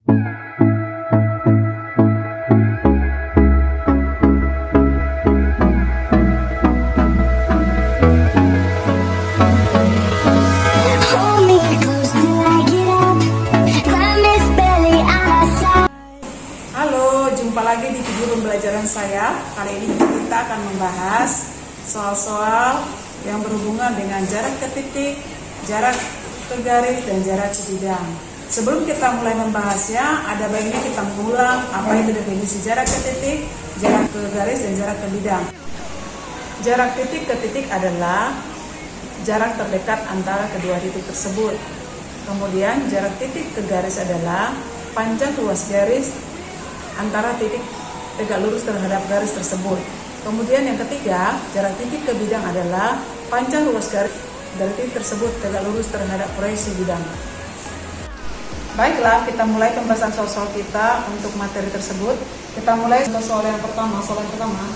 Halo, jumpa lagi di video pembelajaran saya. Kali ini kita akan membahas soal-soal yang berhubungan dengan jarak ke titik, jarak ke garis, dan jarak ke bidang. Sebelum kita mulai membahasnya, ada baiknya kita mengulang apa itu definisi jarak ke titik, jarak ke garis, dan jarak ke bidang. Jarak titik ke titik adalah jarak terdekat antara kedua titik tersebut. Kemudian jarak titik ke garis adalah panjang luas garis antara titik tegak lurus terhadap garis tersebut. Kemudian yang ketiga, jarak titik ke bidang adalah panjang luas garis dari titik tersebut tegak lurus terhadap proyeksi bidang. Baiklah, kita mulai pembahasan soal-soal kita untuk materi tersebut. Kita mulai untuk soal yang pertama. Soal yang pertama,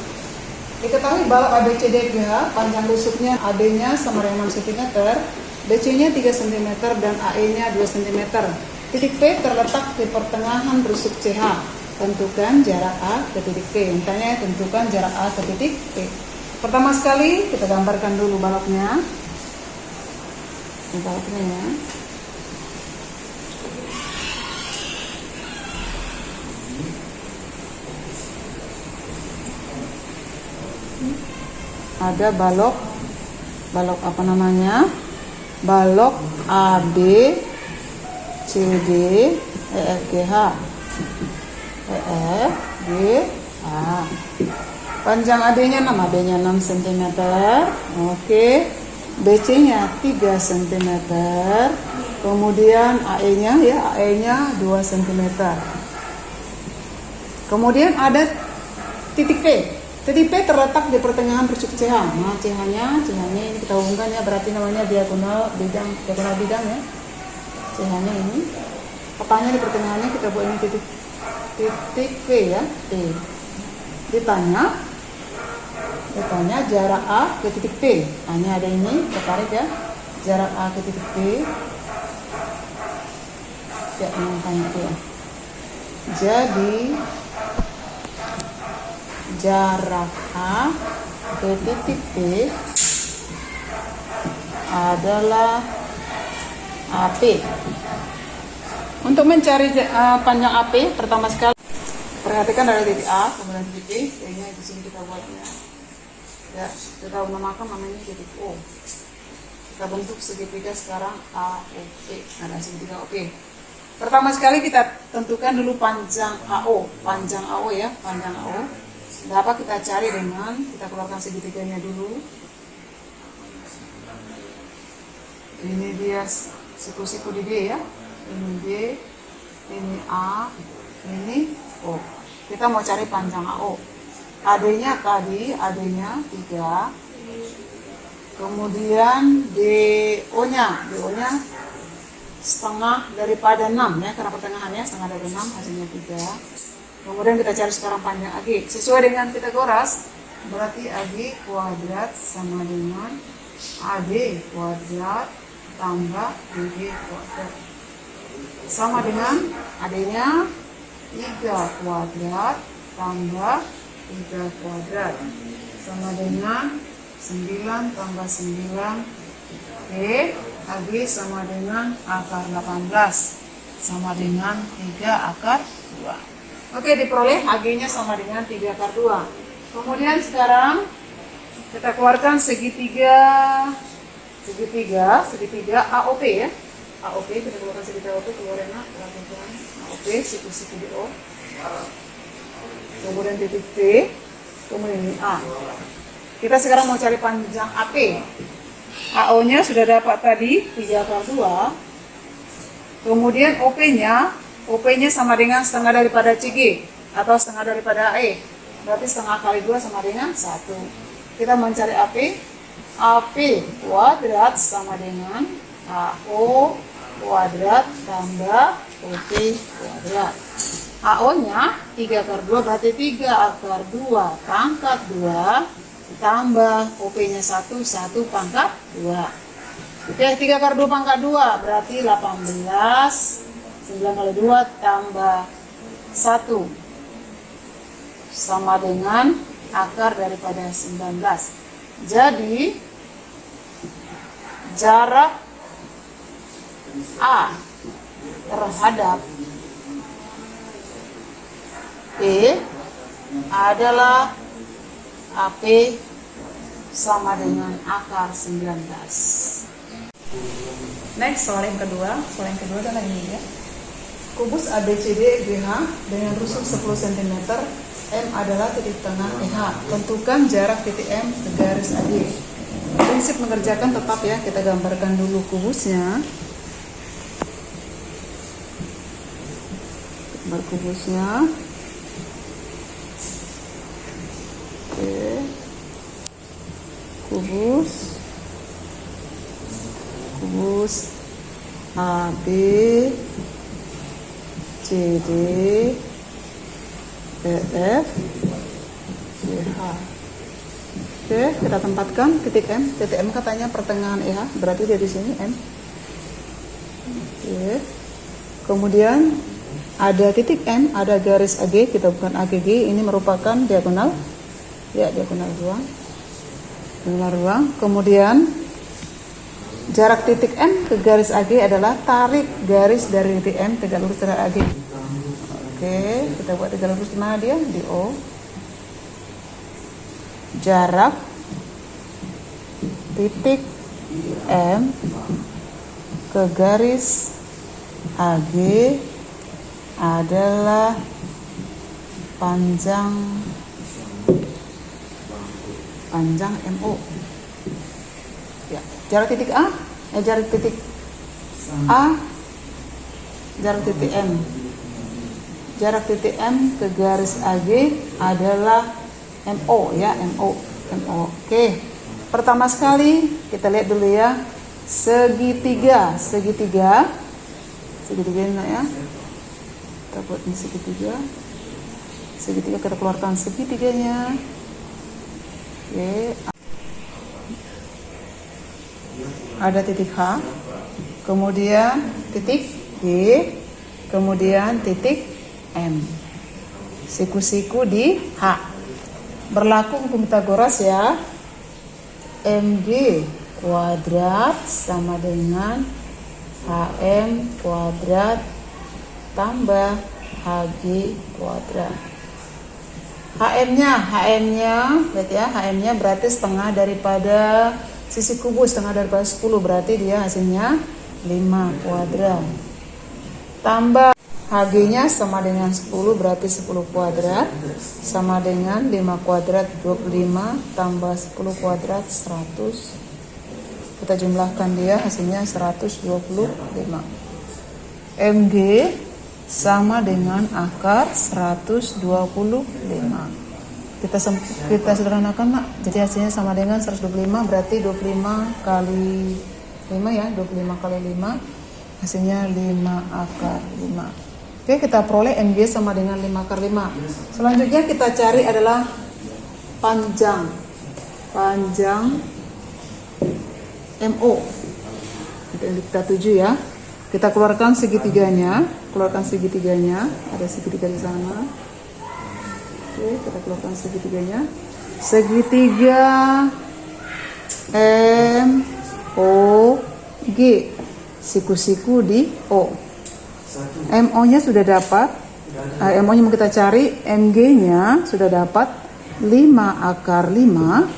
diketahui balok ABCDFGH panjang rusuknya AB-nya sama dengan 6 cm, BC-nya 3 cm, dan AE-nya 2 cm. Titik P terletak di pertengahan rusuk CH. Tentukan jarak A ke titik P. Intinya tentukan jarak A ke titik P. Pertama sekali kita gambarkan dulu baloknya. Ini baloknya ya. Ada balok apa namanya? Balok AB CD EFGH. Panjang AD-nya 6, AB-nya 6 cm. Oke. BC-nya 3 cm. Kemudian AE-nya ya, AE-nya 2 cm. Kemudian ada titik P. Titik P terletak di pertengahan rusuk CH. Nah, CH-nya ini kita hubungkan ya, berarti namanya diagonal bidang ya. CH-nya ini. Apanya di pertengahannya kita buat ini titik P ya, P. Ditanya jarak A ke titik P. Hanya ada ini, tertarik ya, jarak A ke titik P. Ya, ini tanya itu ya. Jadi jarak A ke titik P adalah AP. Untuk mencari panjang AP, pertama sekali perhatikan dari titik A, kemudian titik B. Kayaknya di sini kita buatnya. Ya, kita namakan namanya titik O. Kita bentuk segitiga sekarang AOP. Ada segitiga OP. Pertama sekali kita tentukan dulu panjang AO, panjang AO ya, panjang AO. Dapat kita cari dengan kita keluarkan segitiganya dulu. Ini dia siku-siku di D ya. Ini D, ini A, ini O. Kita mau cari panjang AO. AD-nya tadi, AD-nya 3. Kemudian DO-nya setengah daripada 6 ya, karena pertengahannya setengah dari 6, hasilnya 3. Kemudian kita cari sekarang panjang AG. Sesuai dengan Pythagoras, berarti AG kuadrat sama dengan AD kuadrat tambah BG kuadrat. Sama dengan AD-nya 3 kuadrat tambah 3 kuadrat. Sama dengan 9 tambah 9 P. AG sama dengan akar 18. Sama dengan 3 akar 2. Oke, diperoleh AG-nya sama dengan 3 akar 2. Kemudian sekarang kita keluarkan segitiga AOP ya. AOP, kita keluarkan segitiga AOP, keluarin AOP, siku-siku di O. Kemudian titik P, kemudian ini A. Kita sekarang mau cari panjang AP. AO-nya sudah dapat tadi 3 akar 2. Kemudian OP-nya sama dengan setengah daripada CG atau setengah daripada AE. Berarti setengah kali 2 sama dengan 1. Kita mencari AP. AP kuadrat sama dengan AO kuadrat tambah OP kuadrat. AO-nya 3 akar 2 berarti 3 akar 2 pangkat 2 tambah OP-nya 1 pangkat 2. Oke, 3 akar 2 pangkat 2 berarti 18 9 kali 2 tambah 1 sama dengan akar daripada 19. Jadi jarak A terhadap B adalah AP sama dengan akar 19. Next, soal yang kedua. Soal yang kedua adalah ini ya. Kubus ABCD BH dengan rusuk 10 cm, M adalah titik tengah EH. Tentukan jarak titik M ke garis AB. Prinsip mengerjakan tetap ya, kita gambarkan dulu kubusnya. Gambar kubusnya. Oke. Kubus AB CD EF GH. Oke, kita tempatkan titik M. Titik M katanya pertengahan EH, berarti dia di sini M. Oke. Kemudian ada titik M, ada garis AG, kita bukan AGG, ini merupakan diagonal. Ya, diagonal ruang. Diagonal ruang. Kemudian jarak titik M ke garis AG adalah tarik garis dari titik M tegak lurus terhadap AG. Oke, kita buat tegak lurus di mana dia? Di O. Jarak titik M ke garis AG adalah panjang MO. Ya, jarak titik A, jarak titik A, jarak titik M. Jarak titik M ke garis AG adalah MO ya, MO. Oke. Pertama sekali kita lihat dulu ya, segitiga ini ya. Kita buat ini segitiga. Segitiga kita keluarkan segitiganya. Oke. Ada titik H, kemudian titik G, kemudian titik M. Siku-siku di H. Berlaku hukum Pitagoras ya. MG kuadrat sama dengan HM kuadrat tambah HG kuadrat. HM-nya berarti ya, HM-nya berarti setengah daripada sisi kubus, setengah daripada 10, berarti dia hasilnya 5 kuadrat. Tambah HG-nya sama dengan 10, berarti 10 kuadrat sama dengan 5 kuadrat 25 tambah 10 kuadrat 100. Kita jumlahkan dia, hasilnya 125. MG sama dengan akar 125. Kita sederhanakan nak. Jadi hasilnya sama dengan 125, berarti 25 kali 5 ya, 25 kali 5 hasilnya 5 akar 5. Oke, kita peroleh MG sama dengan 5 akar 5. Selanjutnya kita cari adalah panjang MO. Kita tuju ya. Kita keluarkan segitiganya, ada segitiga di sana. Oke, kita keluarkan segitiganya. Segitiga MOG, siku-siku di O. MO-nya sudah dapat, MO-nya mau kita cari, MG-nya sudah dapat 5 akar 5.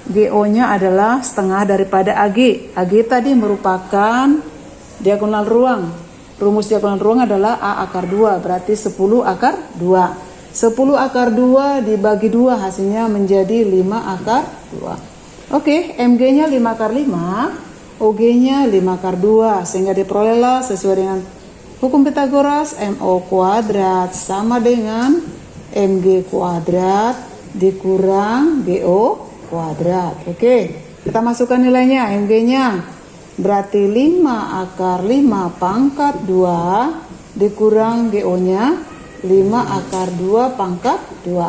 GO-nya adalah setengah daripada AG. AG tadi merupakan diagonal ruang. Rumus diagonal ruang adalah A akar 2, berarti 10 akar 2. 10 akar 2 dibagi 2 hasilnya menjadi 5 akar 2. Oke, MG-nya 5 akar 5, OG-nya 5 akar 2, sehingga diperolehlah sesuai dengan hukum Pitagoras MO kuadrat sama dengan MG kuadrat dikurang GO kuadrat. Oke, kita masukkan nilainya. MG-nya berarti 5 akar 5 pangkat 2 dikurang GO-nya 5 akar 2 pangkat 2.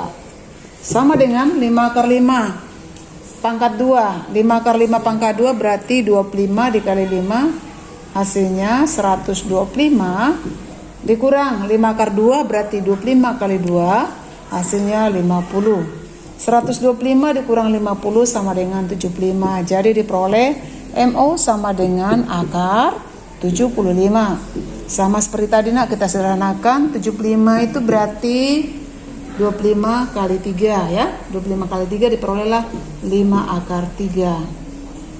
Sama dengan 5 akar 5 pangkat 2. 5 akar 5 pangkat 2 berarti 25 dikali 5 hasilnya 125 Dikurang 5 akar 2 berarti 25 kali 2 hasilnya 50. 125 dikurang 50 sama dengan 75. Jadi diperoleh MO sama dengan akar 75. Sama seperti tadi nak, kita sederhanakan. 75 itu berarti 25 kali 3 ya. 25 kali 3 diperolehlah 5 akar 3.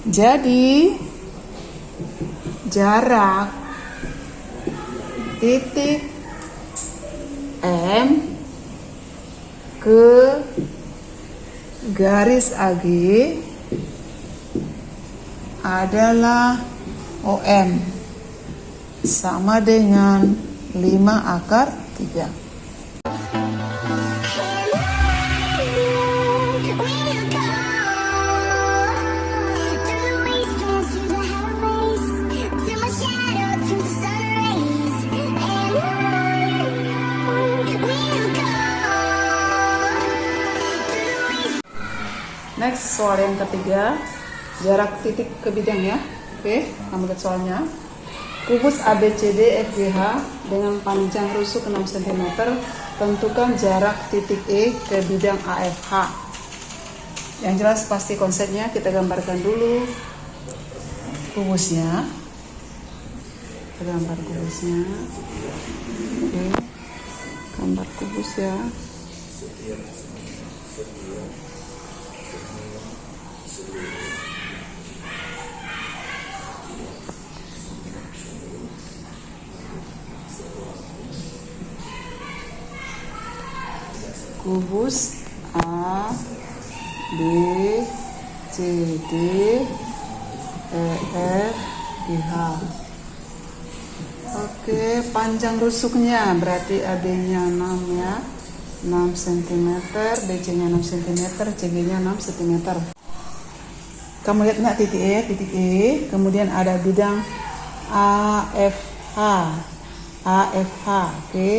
Jadi jarak titik M ke garis AG adalah OM sama dengan 5 akar 3. Next, soal yang ketiga, jarak titik ke bidang ya. Oke, kamu lihat soalnya. Kubus ABCD FGH dengan panjang rusuk 6 cm, tentukan jarak titik E ke bidang AFH. Yang jelas pasti konsepnya kita gambarkan dulu kubusnya. Kita gambar kubusnya. Oke, gambar kubus ya. Kubus A, B, C, D, E, F, G, H. Oke, panjang rusuknya berarti AB-nya 6 ya, 6 cm, BC-nya 6 cm, CG-nya 6 cm. Kamu lihat nggak titik E, kemudian ada bidang AFH, oke,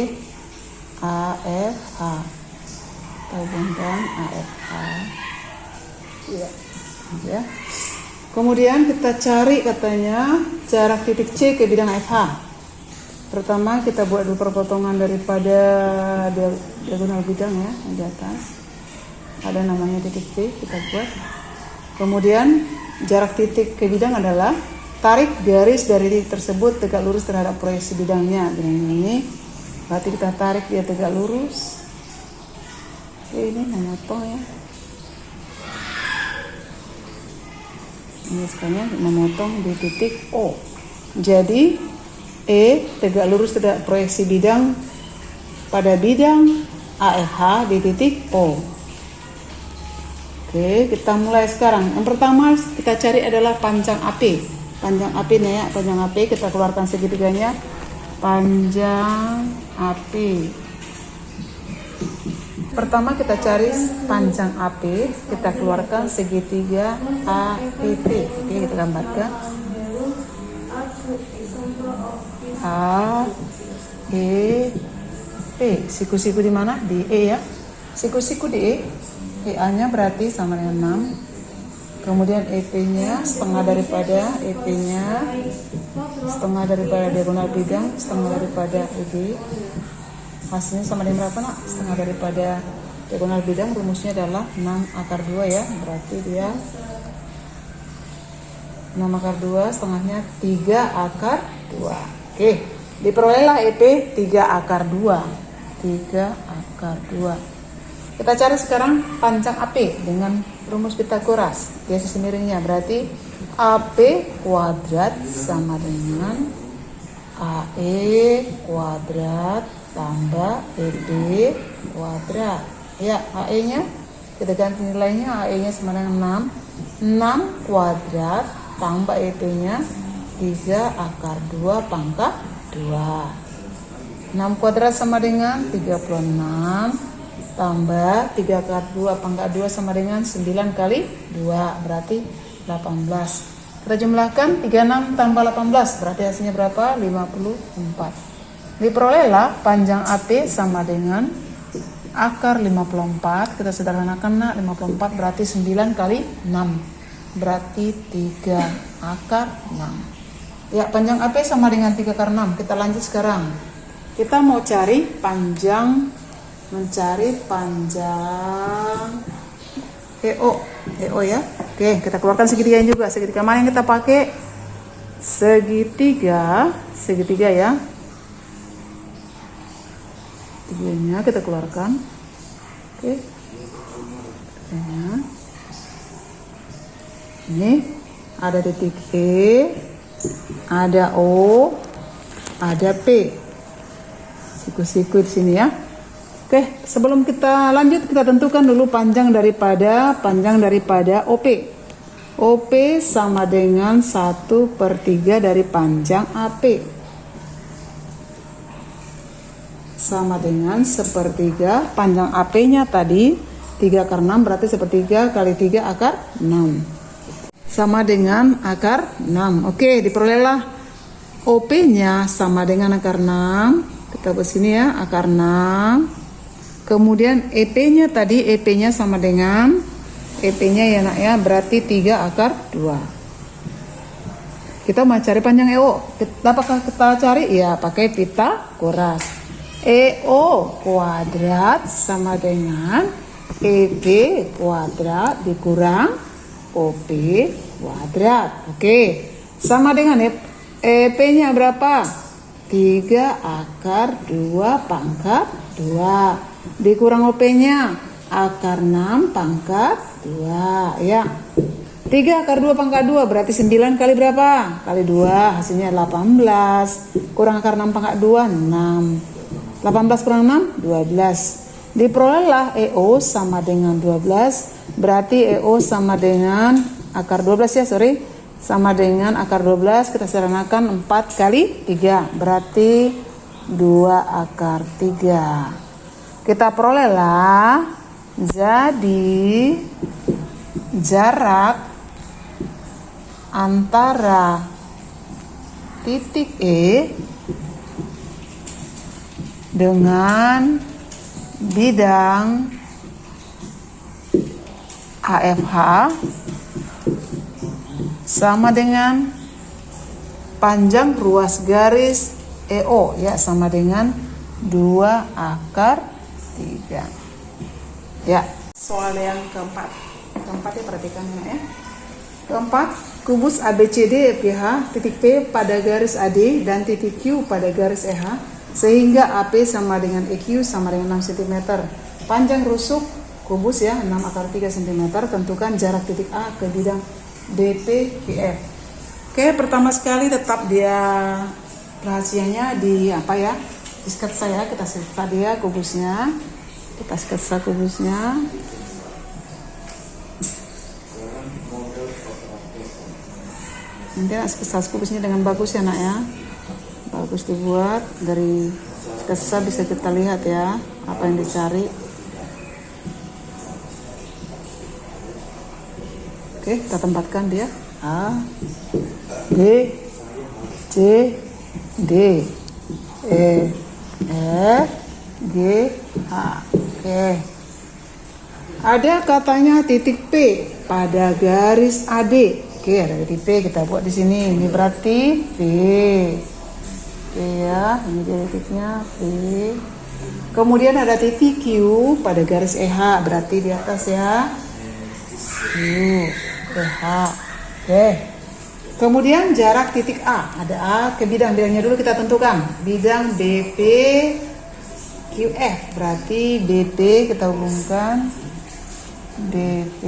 AFH. Tabungkan AFH ya. Kemudian kita cari katanya jarak titik C ke bidang FH. Pertama kita buat dulu perpotongan daripada diagonal bidang ya, yang di atas ada namanya titik C, kita buat. Kemudian jarak titik ke bidang adalah tarik garis dari titik tersebut tegak lurus terhadap proyeksi bidangnya. Dengan ini berarti kita tarik dia tegak lurus. Ini memotong ya. Ini sekarang memotong di titik O. Jadi E tegak lurus terhadap proyeksi bidang pada bidang AFH di titik O. Oke, kita mulai sekarang. Yang pertama kita cari adalah panjang AP. Panjang AP nih ya, panjang AP kita keluarkan segitiganya. Panjang AP. Pertama kita cari panjang AP, kita keluarkan segitiga AEP. Oke, kita gambarkan. AEP. Siku-siku di mana? Di E ya. Siku-siku di E. EA-nya berarti sama dengan 6. Kemudian EP-nya setengah daripada EP-nya, setengah daripada diagonal bidang, setengah daripada EB. Hasilnya sama dengan berapa nak? Setengah daripada diagonal bidang, rumusnya adalah 6 akar 2 ya. Berarti dia 6 akar 2, setengahnya 3 akar 2. Oke, diperolehlah EP 3 akar 2. 3 akar 2. Kita cari sekarang panjang AP dengan rumus Pitagoras. Garis miringnya berarti AP kuadrat sama dengan AE kuadrat tambah EB kuadrat. Ya, AE-nya kita ganti nilainya, AE-nya sama dengan 6. 6 kuadrat tambah EP-nya 3 akar 2 pangkat 2. 6 kuadrat sama dengan 36 tambah 3 akar 2 pangkat 2 sama dengan 9 kali 2 berarti 18. Kita jumlahkan 36 tambah 18 berarti hasilnya berapa? 54. Diperolehlah panjang AP sama dengan akar 54. Kita sederhanakan nak, 54 berarti 9 kali 6 berarti 3 akar 6. Ya, panjang AP sama dengan 3 akar 6. Kita lanjut sekarang. Kita mau cari panjang, mencari panjang EO ya. Oke, kita keluarkan segitiganya juga. Segitiga mana yang kita pakai? Segitiga ya. Segitiganya kita keluarkan. Oke. Ini ada titik E, ada O, ada P. Siku-siku di sini ya. Oke, sebelum kita lanjut kita tentukan dulu panjang daripada OP. OP sama dengan 1/3 dari panjang AP. Sama dengan 1/3 panjang AP-nya tadi 3/6 berarti 1/3 kali 3 akar 6. Sama dengan akar 6. Oke, diperolehlah OP-nya sama dengan akar 6. Kita buat sini ya, akar 6. Kemudian EP-nya tadi, EP-nya sama dengan EP-nya ya nak ya, berarti 3 akar 2. Kita mau cari panjang EO. Apakah kita cari? Ya, pakai Pitagoras. EO kuadrat sama dengan EP kuadrat dikurang OP kuadrat. Oke, sama dengan EP-nya berapa? 3 akar 2 pangkat 2 dikurang OP-nya akar 6 pangkat 2 ya. 3 akar 2 pangkat 2 berarti 9 kali berapa? Kali 2 hasilnya 18. Kurang akar 6 pangkat 2 6. 18 kurang 6 12. Diperolehlah EO sama dengan 12. Berarti EO sama dengan akar 12 ya, sama dengan akar 12 kita sederhanakan 4 kali 3 berarti 2 akar 3. Kita perolehlah jadi jarak antara titik E dengan bidang AFH sama dengan panjang ruas garis EO ya, sama dengan 2 akar 3 ya. Soal yang keempat ya, perhatikan ya. Keempat, kubus ABCD PH titik P pada garis AD dan titik Q pada garis EH sehingga AP sama dengan EQ sama dengan 6 cm. Panjang rusuk kubus ya 6 akar 3 cm. Tentukan jarak titik A ke bidang DPQF. Oke, pertama sekali tetap dia rahasianya di apa ya? Di sketsa ya, kita sketsa dia kubusnya. Kita sketsa kubusnya. Nanti sketsa kubusnya dengan bagus ya nak ya. Bagus dibuat, dari sketsa bisa kita lihat ya apa yang dicari. Oke, kita tempatkan dia A, B, C, D, E, F, G, H. Oke. Ada katanya titik P pada garis AD. Oke, ada titik P kita buat di sini. Ini berarti V. Oke ya, ini dia titiknya P. Kemudian ada titik Q pada garis EH, berarti di atas ya. Q, EH. Oke. Kemudian jarak titik A, ada A ke bidangnya dulu kita tentukan. Bidang BP QF, berarti BP kita hubungkan BP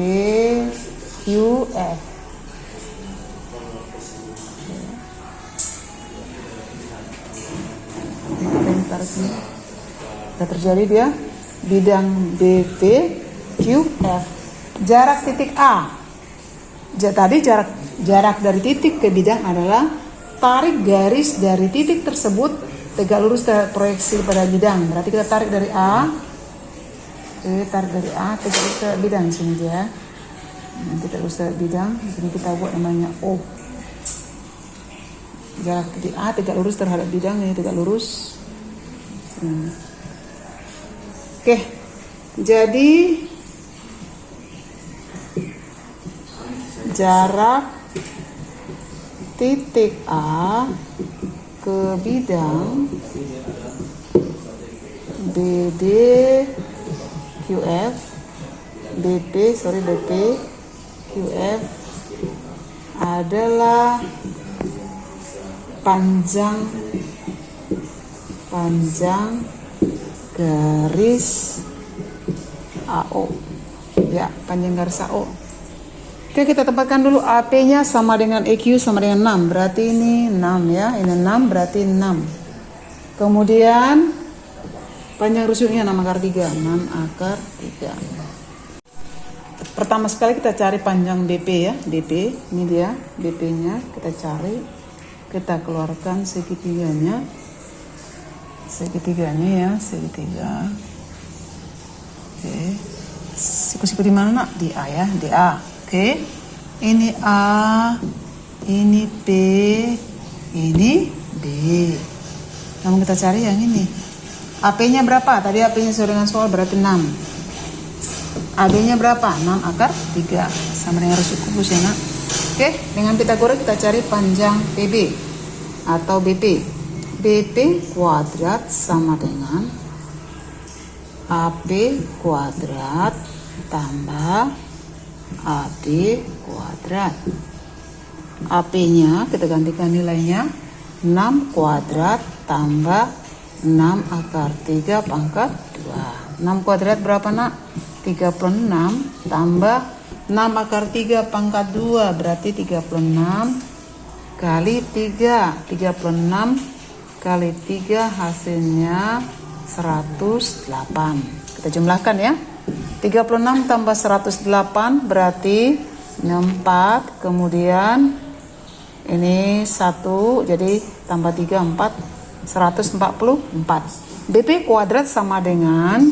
QF. Kita terjadi dia bidang BP QF. Jarak titik A. Tadi jarak dari titik ke bidang adalah tarik garis dari titik tersebut tegak lurus terproyeksi pada bidang. Berarti kita tarik dari A. Tarik dari A tegak lurus ke bidang sini ya. Nanti tegak lurus ke bidang. Di sini kita buat namanya O. Jarak titik A tegak lurus terhadap bidang, ini tegak lurus. Oke, jadi jarak titik A ke bidang BD QF BP QF adalah panjang garis AO. Ya, panjang garis AO. Oke, kita tempatkan dulu AP-nya sama dengan EQ sama dengan 6. Berarti ini 6 ya. Ini 6 berarti 6. Kemudian panjang rusuknya 6 akar 3. 6 akar 3. Pertama sekali kita cari panjang BP ya. BP, ini dia BP-nya. Kita cari. Kita keluarkan segitiganya. Segitiganya ya, segitiga. Oke. Siku-siku di mana nak? Di A ya, di A. Oke. Ini A, ini B, ini B. Namun kita cari yang ini. AP-nya berapa? Tadi AP-nya sesuai dengan soal berarti 6. AB-nya berapa? 6 akar 3. Sama dengan rusuk kubus ya nak. Oke, dengan Pythagoras kita cari panjang PB atau BP. BP kuadrat sama dengan AB kuadrat tambah AD kuadrat. AP-nya kita gantikan nilainya 6 kuadrat tambah 6 akar 3 pangkat 2. 6 kuadrat berapa nak? 36 tambah 6 akar 3 pangkat 2 berarti 36 kali 3. 36 kali 3 hasilnya 108. Kita jumlahkan ya. 36 tambah 108 berarti 64. Kemudian ini 1 jadi tambah 3 4 144. BP kuadrat sama dengan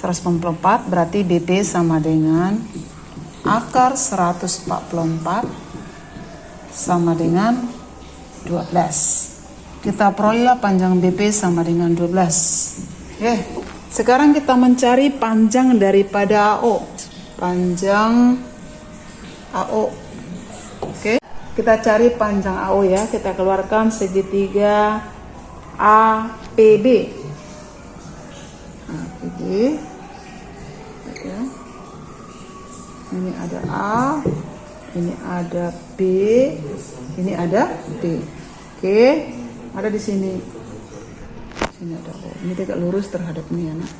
144 berarti BP sama dengan akar 144 sama dengan 12. Kita peroleh panjang BP sama dengan 12. Oke, sekarang kita mencari panjang daripada AO. Panjang AO. Oke, kita cari panjang AO ya. Kita keluarkan segitiga APB. APB. Oke. Ini ada A, ini ada B, ini ada D. Oke, ada di sini. Sini ada O. Ini tegak lurus terhadap ini ya nak.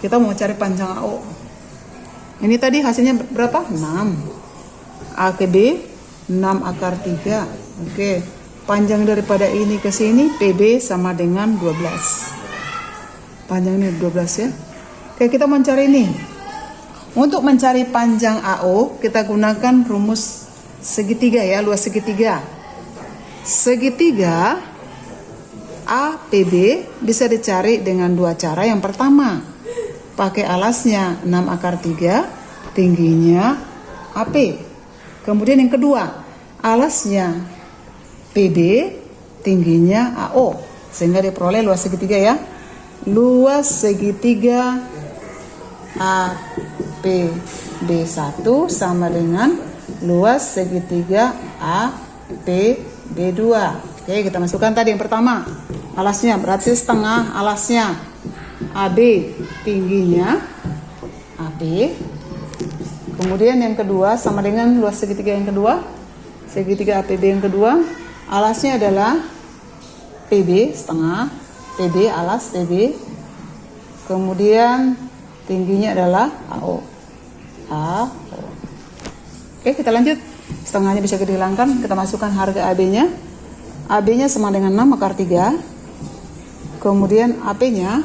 Kita mau cari panjang AO. Ini tadi hasilnya berapa? 6. A ke B 6 akar 3. Oke. Panjang daripada ini ke sini PB sama dengan 12. Panjangnya 12 ya. Oke, kita mencari ini. Untuk mencari panjang AO, kita gunakan rumus segitiga ya, luas segitiga. Segitiga APB bisa dicari dengan dua cara. Yang pertama, pakai alasnya 6 akar 3, tingginya AP. Kemudian yang kedua, alasnya PB, tingginya AO. Sehingga diperoleh luas segitiga ya. Luas segitiga APB1 sama dengan luas segitiga APB2. Oke, kita masukkan tadi yang pertama. Alasnya berarti setengah alasnya AB, tingginya AB. Kemudian yang kedua sama dengan luas segitiga yang kedua. Segitiga APB yang kedua, alasnya adalah PB setengah, PB alas PB. Kemudian tingginya adalah AO. AO. Oke, kita lanjut. Setengahnya bisa dihilangkan, kita masukkan harga AB-nya. AB-nya sama dengan 6 akar 3. Kemudian AP-nya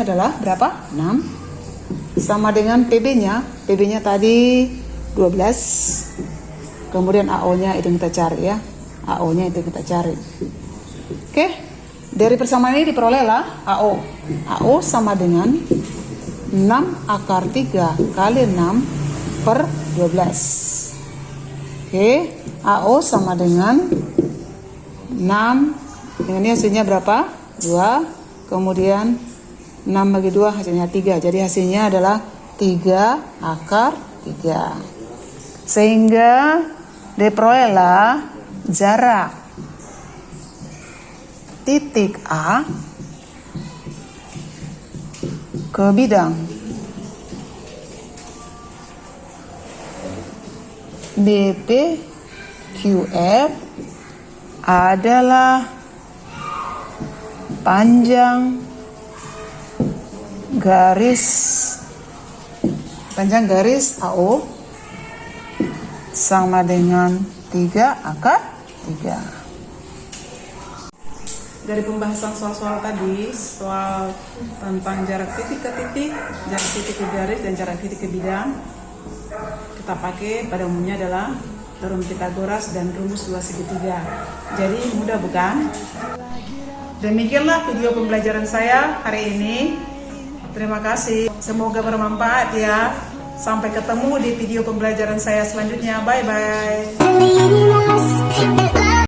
adalah berapa? 6. Sama dengan PB-nya. PB-nya tadi 12. Kemudian AO-nya itu kita cari ya. AO-nya itu kita cari. Oke. Dari persamaan ini diperolehlah AO. AO sama dengan 6 akar 3 kali 6 per 12. Oke. AO sama dengan 6. Dengan ini hasilnya berapa? 2. Kemudian 6 bagi 2 hasilnya 3. Jadi hasilnya adalah 3 akar 3. Sehingga diperolehlah jarak 3 titik A ke bidang BPQF adalah panjang garis AO sama dengan 3 akar 3. Dari pembahasan soal-soal tadi, soal tentang jarak titik ke titik, jarak titik ke garis, dan jarak titik ke bidang, kita pakai pada umumnya adalah teorem Pythagoras dan rumus 2 segitiga. Jadi mudah bukan? Demikianlah video pembelajaran saya hari ini. Terima kasih. Semoga bermanfaat ya. Sampai ketemu di video pembelajaran saya selanjutnya. Bye-bye.